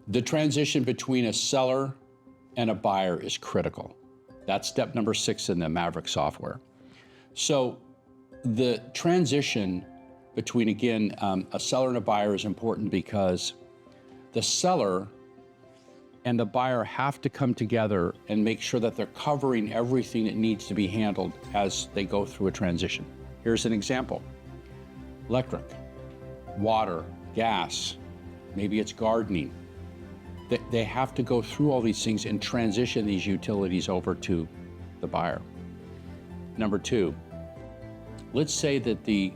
The transition between a seller and a buyer is critical. That's step number 6 in the Maverick software. So the transition between, again, a seller and a buyer is important because the seller and the buyer have to come together and make sure that they're covering everything that needs to be handled as they go through a transition. Here's an example. Electric, water, gas, maybe it's gardening. They have to go through all these things and transition these utilities over to the buyer. Number 2, let's say that the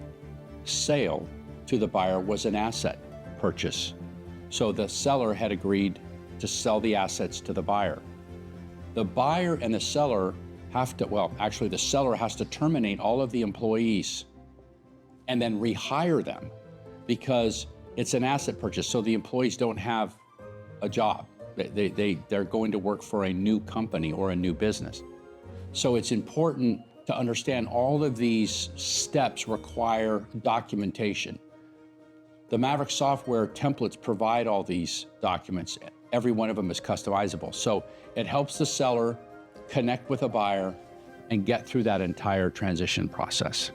sale to the buyer was an asset purchase. So the seller had agreed to sell the assets to the buyer. The buyer and the seller have to, well, actually the seller has to terminate all of the employees and then rehire them because it's an asset purchase. So the employees don't have a job. They're going to work for a new company or a new business. So it's important to understand all of these steps require documentation. The Maverick software templates provide all these documents. Every one of them is customizable. So it helps the seller connect with a buyer and get through that entire transition process.